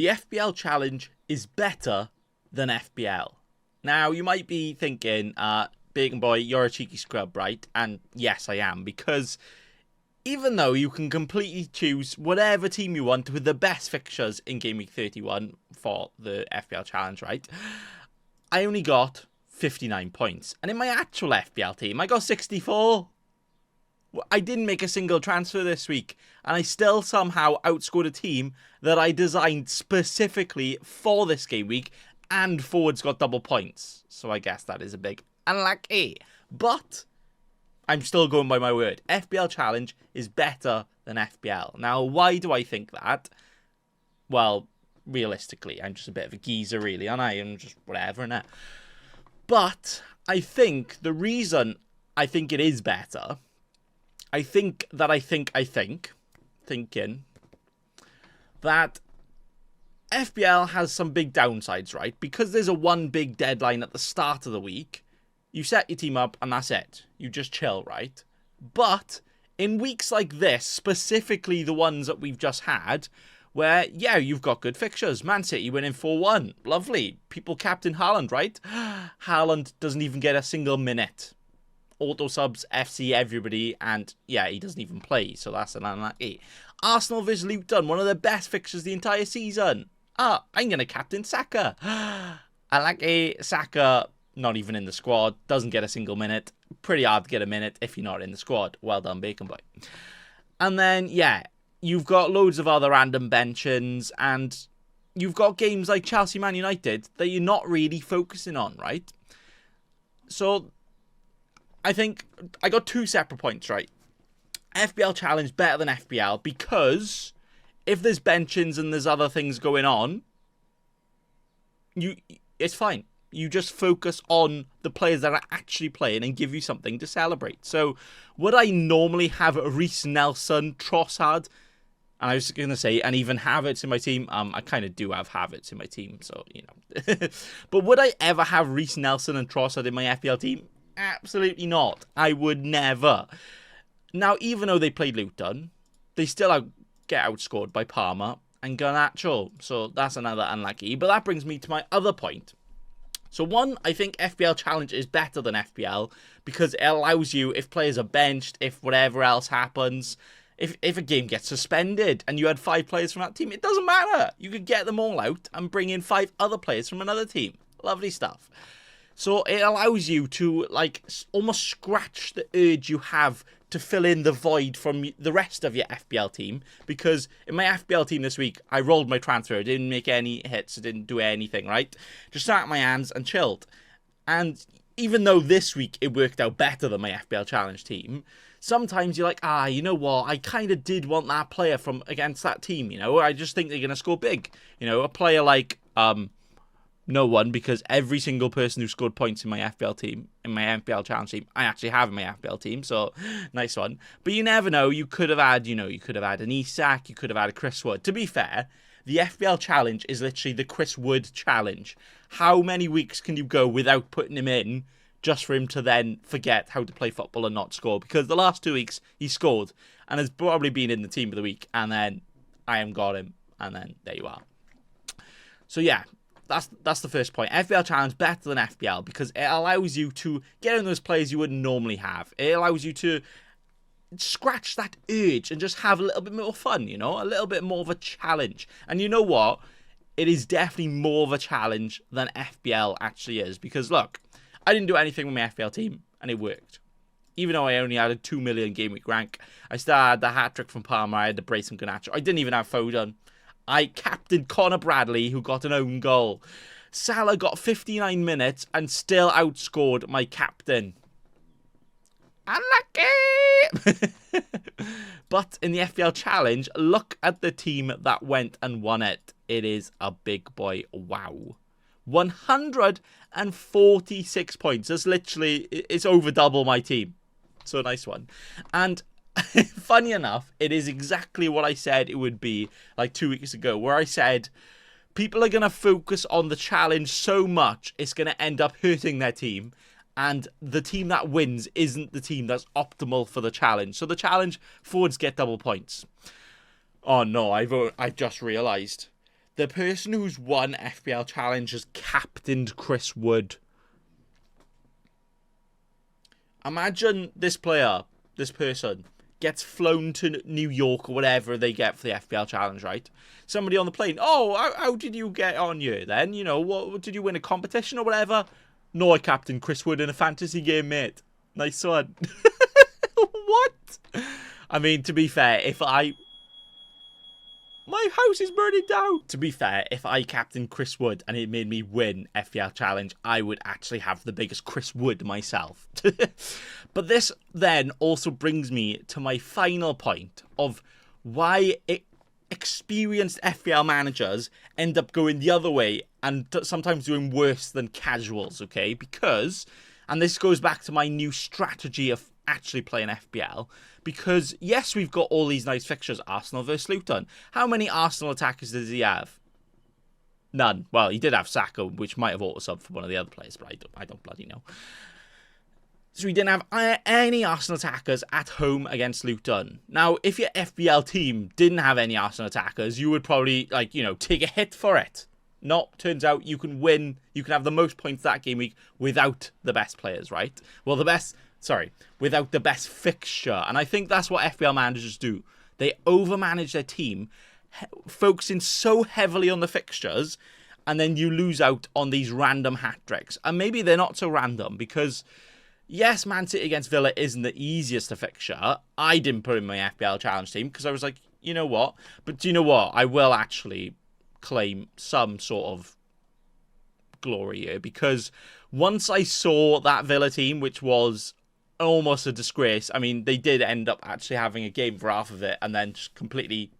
the FPL challenge is better than FPL. Now, you might be thinking, Bacon Boy, you're a cheeky scrub, right? And yes, I am, because even though you can completely choose whatever team you want with the best fixtures in Game Week 31 for the FPL challenge, right? I only got 59 points. And in my actual FPL team, I got 64. I didn't make a single transfer this week, and I still somehow outscored a team that I designed specifically for this game week, and forwards got double points. So I guess that is a big unlucky. But I'm still going by my word. FPL challenge is better than FPL. Now, why do I think that? Well, realistically, I'm just a bit of a geezer, really, and I am just whatever, innit? But I think the reason I think it is better, thinking that FPL has some big downsides, right? Because there's a one big deadline at the start of the week, you set your team up and that's it. You just chill, right? But in weeks like this, specifically the ones that we've just had, where, yeah, you've got good fixtures. Man City winning 4-1. Lovely. People captain Haaland, right? Haaland doesn't even get a single minute. Auto subs, FC, everybody, and yeah, he doesn't even play, so that's an unlucky. Arsenal vs Luton, one of the best fixtures the entire season. I'm going to captain Saka. Unlucky. Saka, not even in the squad, doesn't get a single minute. Pretty hard to get a minute if you're not in the squad. Well done, Bacon Boy. And then, yeah, you've got loads of other random benchings, and you've got games like Chelsea Man United that you're not really focusing on, right? So I think I got two separate points, right? FPL challenge better than FPL because if there's benchings and there's other things going on, it's fine. You just focus on the players that are actually playing and give you something to celebrate. So would I normally have Reece Nelson, Trossard, and I was going to say, and even Havertz in my team? I kind of do have Havertz in my team, so, you know. But would I ever have Reece Nelson and Trossard in my FPL team? Absolutely not. I would never. Now, even though they played Luton, they still get outscored by Parma and Garnacho. So that's another unlucky. But that brings me to my other point. So one, I think FPL Challenge is better than FPL because it allows you, if players are benched, if whatever else happens, if a game gets suspended and you had 5 players from that team, it doesn't matter. You could get them all out and bring in 5 other players from another team. Lovely stuff. So it allows you to like almost scratch the urge you have to fill in the void from the rest of your FPL team. Because in my FPL team this week, I rolled my transfer. I didn't make any hits. I didn't do anything, right? Just sat in my hands and chilled. And even though this week it worked out better than my FPL Challenge team, sometimes you're like, you know what? I kind of did want that player from against that team, you know? I just think they're going to score big. You know, a player like no one, because every single person who scored points in my FPL team, in my FPL Challenge team, I actually have in my FPL team, so nice one. But you never know, you could have had, you could have had an Isak, you could have had a Chris Wood. To be fair, the FPL Challenge is literally the Chris Wood Challenge. How many weeks can you go without putting him in just for him to then forget how to play football and not score? Because the last 2 weeks, he scored and has probably been in the team of the week, and then I haven't got him, and then there you are. So yeah, that's the first point. FPL Challenge better than FPL because it allows you to get in those players you wouldn't normally have. It allows you to scratch that urge and just have a little bit more fun, a little bit more of a challenge. And you know what? It is definitely more of a challenge than FPL actually is. Because look, I didn't do anything with my FPL team and it worked. Even though I only had a 2 million game week rank, I still had the hat-trick from Parma, I had the brace from Garnacho. I didn't even have Foden. I captained Connor Bradley, who got an own goal. Salah got 59 minutes and still outscored my captain. Unlucky! But in the FPL Challenge, look at the team that went and won it. It is a big boy. Wow. 146 points. That's literally, it's over double my team. So nice one. And funny enough, it is exactly what I said it would be like 2 weeks ago, where I said people are going to focus on the challenge so much it's going to end up hurting their team, and the team that wins isn't the team that's optimal for the challenge. So the challenge, forwards get double points. Oh no, I just realised The person who's won FPL Challenge has captained Chris Wood. Imagine this player, this person, gets flown to New York or whatever they get for the FPL Challenge, right? Somebody on the plane, oh, how did you get on here then? You know, what did you win a competition or whatever? No, I captained Chris Wood in a fantasy game, mate. Nice one. What? I mean, to be fair, my house is burning down. To be fair, if I captained Chris Wood and it made me win FPL Challenge, I would actually have the biggest Chris Wood myself. But this then also brings me to my final point of why experienced FPL managers end up going the other way and sometimes doing worse than casuals, okay? Because, and this goes back to my new strategy of actually playing FPL, because yes, we've got all these nice fixtures, Arsenal versus Luton. How many Arsenal attackers does he have? None. Well, he did have Saka, which might have auto-subbed for one of the other players, but I don't bloody know. So he didn't have any Arsenal attackers at home against Luton. Now, if your FPL team didn't have any Arsenal attackers, you would probably, like, you know, take a hit for it. Turns out you can win, you can have the most points that game week without the best players, right? Well, without the best fixture. And I think that's what FPL managers do. They overmanage their team, focusing so heavily on the fixtures, and then you lose out on these random hat-tricks. And maybe they're not so random, because yes, Man City against Villa isn't the easiest to fixture. I didn't put in my FPL challenge team, because I was like, you know what? But do you know what? I will actually claim some sort of glory here, because once I saw that Villa team, which was almost a disgrace. I mean, they did end up actually having a game for half of it and then just completely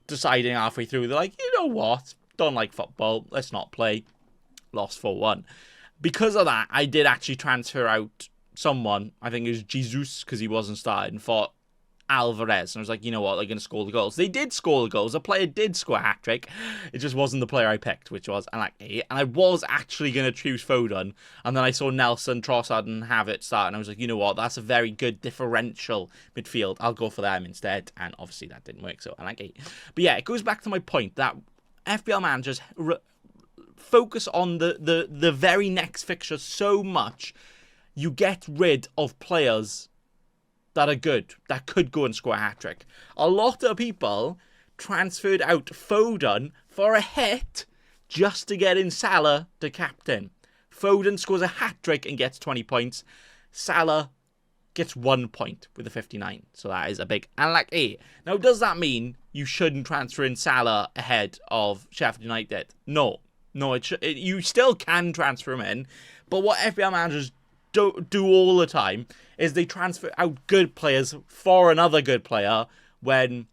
deciding halfway through, they're like, you know what? Don't like football. Let's not play. Lost 4-1. Because of that, I did actually transfer out someone. I think it was Jesus, because he wasn't starting, for Alvarez. And I was like, you know what? They're going to score the goals. They did score the goals. A player did score a hat-trick. It just wasn't the player I picked, which was unlucky. And I was actually going to choose Foden. And then I saw Nelson, Trossard, and Havertz start. And I was like, you know what? That's a very good differential midfield. I'll go for them instead. And obviously that didn't work, so unlucky. But yeah, it goes back to my point that FPL managers focus on the very next fixture so much, you get rid of players that are good, that could go and score a hat-trick. A lot of people transferred out Foden for a hit just to get in Salah to captain. Foden scores a hat-trick and gets 20 points. Salah gets 1 point with a 59. So that is a big unlucky. Now, does that mean you shouldn't transfer in Salah ahead of Sheffield United? No. No, you still can transfer him in. But what FPL managers do all the time is they transfer out good players for another good player, when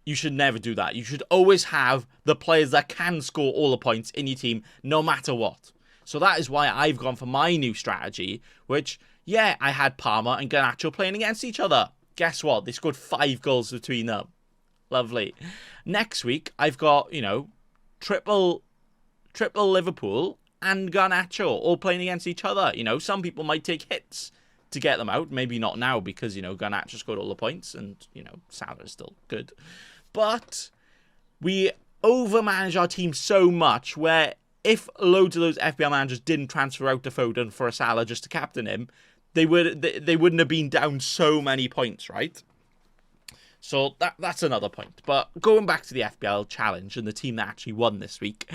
you should never do that. You should always have the players that can score all the points in your team, no matter what. So that is why I've gone for my new strategy, which, yeah, I had Palmer and Garnacho playing against each other. Guess what? They scored 5 goals between them. Lovely. Next week, I've got, you know, triple Liverpool and Garnacho all playing against each other. You know, some people might take hits to get them out. Maybe not now, because, you know, Garnacho scored all the points and, you know, Salah is still good. But we overmanage our team so much where if loads of those FPL managers didn't transfer out to Foden for a Salah just to captain him, they wouldn't have been down so many points, right? So that's another point. But going back to the FPL challenge and the team that actually won this week,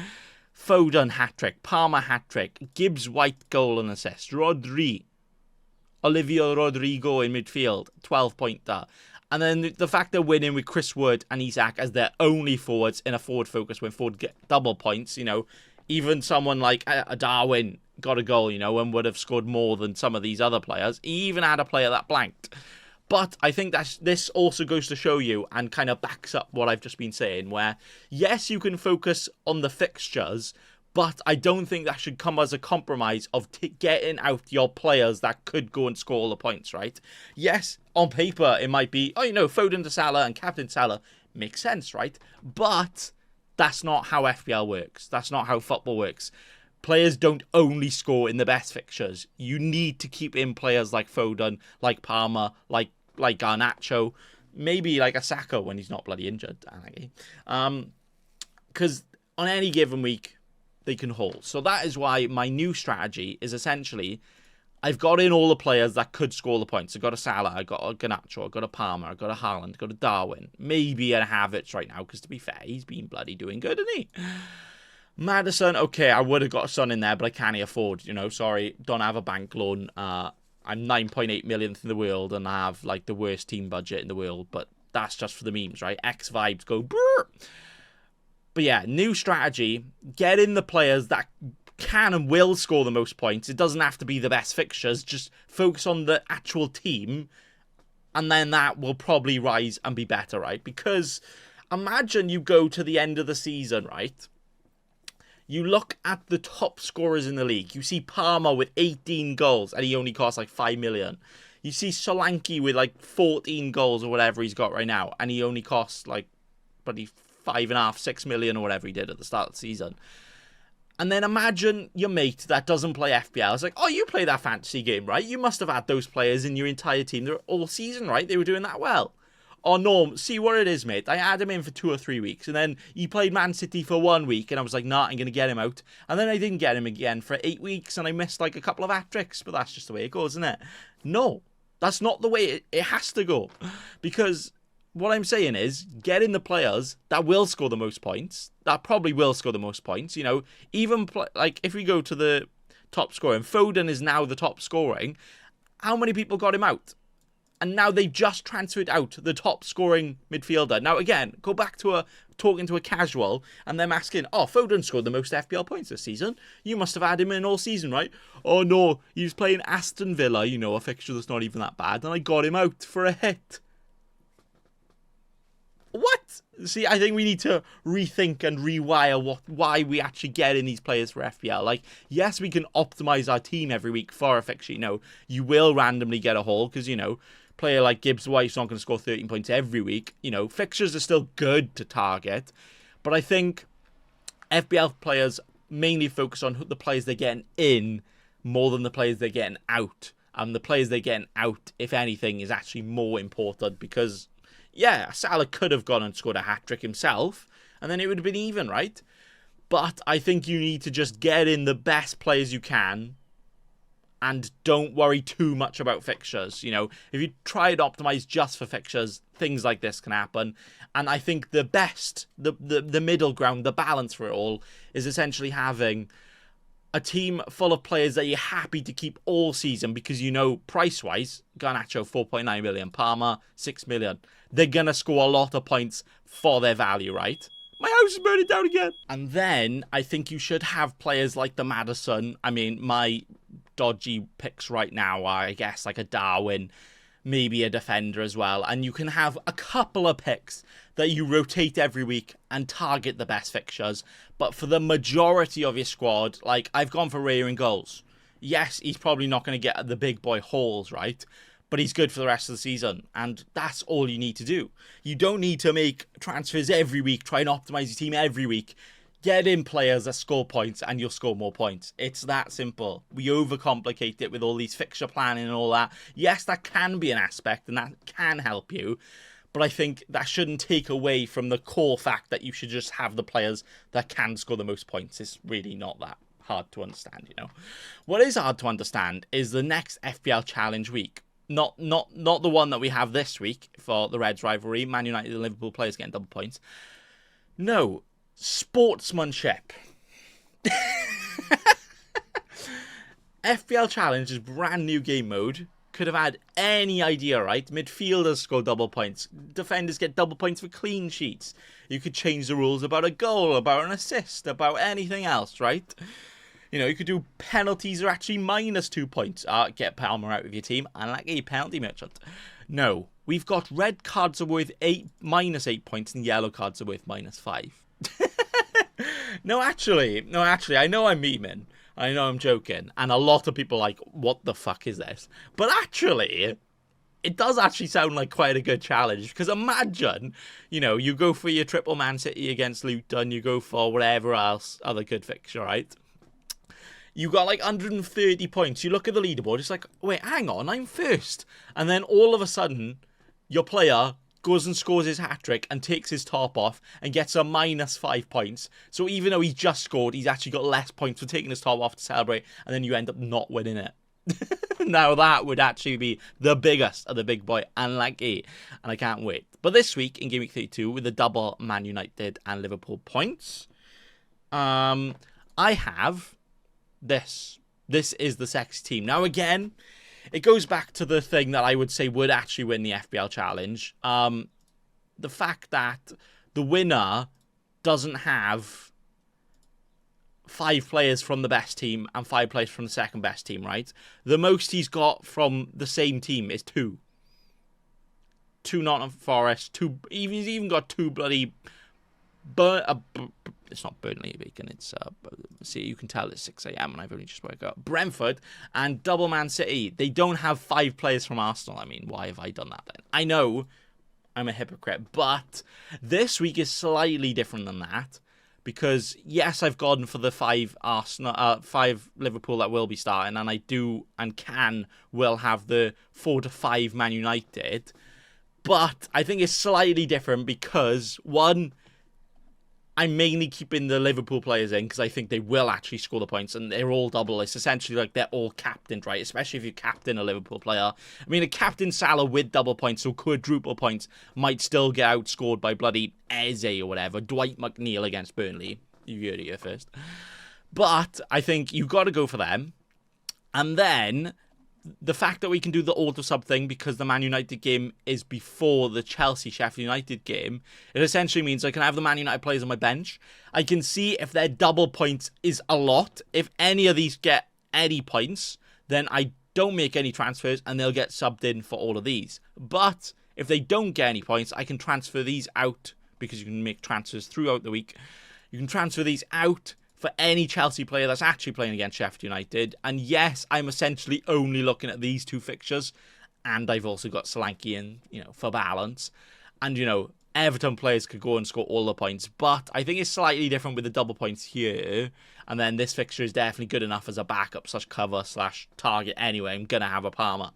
Foden hat-trick, Palmer hat-trick, Gibbs White goal and assist, Olivia Rodrigo in midfield, 12-pointer. And then the fact they're winning with Chris Wood and Isak as their only forwards in a forward focus when forward get double points, you know, even someone like a Darwin got a goal, you know, and would have scored more than some of these other players. He even had a player that blanked. But I think this also goes to show you and kind of backs up what I've just been saying, where, yes, you can focus on the fixtures, but I don't think that should come as a compromise of getting out your players that could go and score all the points, right? Yes, on paper, it might be, oh, you know, Foden to Salah and Captain Salah makes sense, right? But that's not how FPL works. That's not how football works. Players don't only score in the best fixtures. You need to keep in players like Foden, like Palmer, like Garnacho, maybe like a Saka when he's not bloody injured. because on any given week, they can hold. So that is why my new strategy is essentially, I've got in all the players that could score the points. I've got a Salah, I've got a Garnacho, I've got a Palmer, I've got a Haaland, I've got a Darwin. Maybe a Havertz right now, because to be fair, he's been bloody doing good, isn't he? Maddison, okay, I would have got a Son in there, but I can't afford, sorry, don't have a bank loan. I'm 9.8 millionth in the world, and I have, like, the worst team budget in the world, but that's just for the memes, right? X vibes go brrr. But yeah, new strategy, get in the players that can and will score the most points. It doesn't have to be the best fixtures. Just focus on the actual team, and then that will probably rise and be better, right? Because imagine you go to the end of the season, right? You look at the top scorers in the league. You see Palmer with 18 goals, and he only costs like 5 million. You see Solanke with like 14 goals or whatever he's got right now, and he only costs like, bloody 5.5, 6 million or whatever he did at the start of the season. And then imagine your mate that doesn't play FPL. It's like, oh, you play that fantasy game, right? You must have had those players in your entire team. They're all season, right? They were doing that well. Oh, Norm, see what it is, mate. I had him in for 2 or 3 weeks, and then he played Man City for 1 week, and I was like, nah, I'm going to get him out. And then I didn't get him again for 8 weeks, and I missed like a couple of hat-tricks, but that's just the way it goes, isn't it? No, that's not the way it has to go. Because what I'm saying is, get in the players that will score the most points, that probably will score the most points, even like if we go to the top scoring, Foden is now the top scoring. How many people got him out? And now they just transferred out the top scoring midfielder. Now, again, go back to talking to a casual and them asking, oh, Foden scored the most FPL points this season. You must have had him in all season, right? Oh, no, he was playing Aston Villa, a fixture that's not even that bad, and I got him out for a hit. What? See, I think we need to rethink and rewire why we actually get in these players for FPL. Like, yes, we can optimize our team every week for a fixture. You will randomly get a haul because, player like Gibbs White's not going to score 13 points every week. Fixtures are still good to target. But I think FPL players mainly focus on the players they're getting in more than the players they're getting out. And the players they're getting out, if anything, is actually more important because, yeah, Salah could have gone and scored a hat-trick himself, and then it would have been even, right? But I think you need to just get in the best players you can and don't worry too much about fixtures. If you try and optimize just for fixtures, things like this can happen. And I think the best, the middle ground, the balance for it all is essentially having a team full of players that you're happy to keep all season because price-wise, Garnacho 4.9 million, Palmer 6 million. They're going to score a lot of points for their value, right? My house is burning down again. And then I think you should have players like the Maddison. I mean, my dodgy picks right now are, I guess, like a Darwin, maybe a defender as well. And you can have a couple of picks that you rotate every week and target the best fixtures. But for the majority of your squad, like I've gone for Raya in goals. Yes, he's probably not going to get the big boy hauls, right? But he's good for the rest of the season. And that's all you need to do. You don't need to make transfers every week, try and optimize your team every week. Get in players that score points and you'll score more points. It's that simple. We overcomplicate it with all these fixture planning and all that. Yes, that can be an aspect and that can help you. But I think that shouldn't take away from the core fact that you should just have the players that can score the most points. It's really not that hard to understand, What is hard to understand is the next FPL Challenge week. Not the one that we have this week for the Reds rivalry, Man United and Liverpool players getting double points. No, sportsmanship. FPL Challenge is brand new game mode. Could have had any idea, right? Midfielders score double points. Defenders get double points for clean sheets. You could change the rules about a goal, about an assist, about anything else, right? You could do penalties are actually -2 points. Get Palmer out of your team. Unlucky penalty merchant. No, we've got red cards are worth -8 points and yellow cards are worth -5. No, actually, I know I'm memeing. I know I'm joking. And a lot of people are like, what the fuck is this? But actually, it does actually sound like quite a good challenge. Because imagine, you go for your triple Man City against Luton. You go for whatever else, other good fixture, right? You got like 130 points. You look at the leaderboard. It's like, wait, hang on, I'm first. And then all of a sudden, your player goes and scores his hat-trick and takes his top off and gets a -5 points. So even though he just scored, he's actually got less points for taking his top off to celebrate, and then you end up not winning it. Now that would actually be the biggest of the big boy unlucky, and I can't wait. But this week in Game Week 32, with the double Man United and Liverpool points, I have this. This is the sexy team. Now again, it goes back to the thing that I would say would actually win the FPL challenge. The fact that the winner doesn't have 5 players from the best team and 5 players from the second best team, right? The most he's got from the same team is 2. 2 Nottingham Forest, 2. He's even got 2 bloody. It's not Burnley Bacon. It's see, you can tell it's 6 a.m. and I've only just woke up. Brentford and double Man City. They don't have 5 players from Arsenal. I mean, why have I done that then? I know I'm a hypocrite, but this week is slightly different than that because yes, I've gone for the 5 Arsenal, 5 Liverpool that will be starting, and I do and will have the 4 to 5 Man United. But I think it's slightly different because one, I'm mainly keeping the Liverpool players in because I think they will actually score the points, and they're all double. It's essentially like they're all captained, right? Especially if you captain a Liverpool player. I mean, a captain Salah with double points, so quadruple points, might still get outscored by bloody Eze or whatever. Dwight McNeil against Burnley. You heard it here first. But I think you've got to go for them. And then the fact that we can do the auto-sub thing because the Man United game is before the Chelsea-Sheffield United game, it essentially means I can have the Man United players on my bench. I can see if their double points is a lot. If any of these get any points, then I don't make any transfers and they'll get subbed in for all of these. But if they don't get any points, I can transfer these out because you can make transfers throughout the week. You can transfer these out for any Chelsea player that's actually playing against Sheffield United. And yes, I'm essentially only looking at these 2 fixtures. And I've also got Solanke in, for balance. And, Everton players could go and score all the points. But I think it's slightly different with the double points here. And then this fixture is definitely good enough as a backup / cover / target anyway. I'm going to have a Palmer.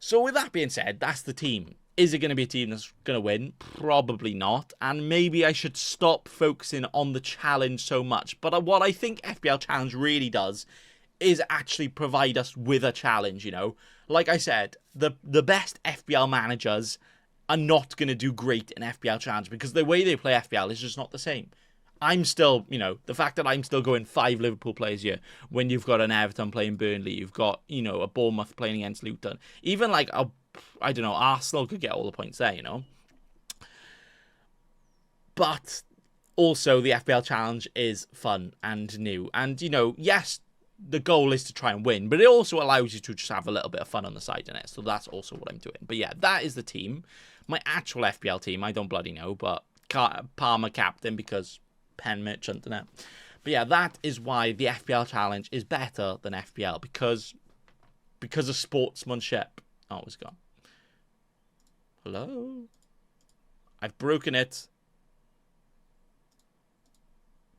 So with that being said, that's the team. Is it going to be a team that's going to win? Probably not. And maybe I should stop focusing on the challenge so much. But what I think FPL Challenge really does is actually provide us with a challenge, Like I said, the best FPL managers are not going to do great in FPL Challenge because the way they play FPL is just not the same. I'm still, the fact that I'm still going 5 Liverpool players here when you've got an Everton playing Burnley, you've got, a Bournemouth playing against Luton. Even like I don't know, Arsenal could get all the points there, But also the FPL Challenge is fun and new. And, yes, the goal is to try and win, but it also allows you to just have a little bit of fun on the side in it. So that's also what I'm doing. But yeah, that is the team. My actual FPL team, I don't bloody know, but Palmer captain because pen merchant and it. But yeah, that is why the FPL Challenge is better than FPL because of sportsmanship. Oh, it's gone. Hello? I've broken it.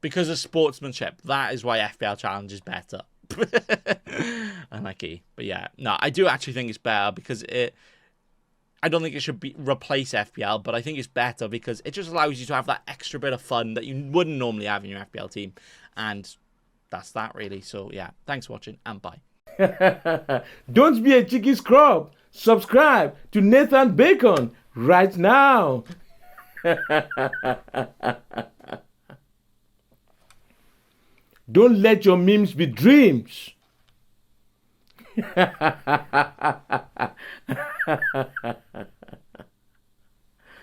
Because of sportsmanship. That is why FPL Challenge is better. Unlucky. But yeah, no, I do actually think it's better because I don't think it should replace FPL, but I think it's better because it just allows you to have that extra bit of fun that you wouldn't normally have in your FPL team. And that's that really. So yeah, thanks for watching and bye. Don't be a cheeky scrub. Subscribe to Nathan Bacon right now. Don't let your memes be dreams.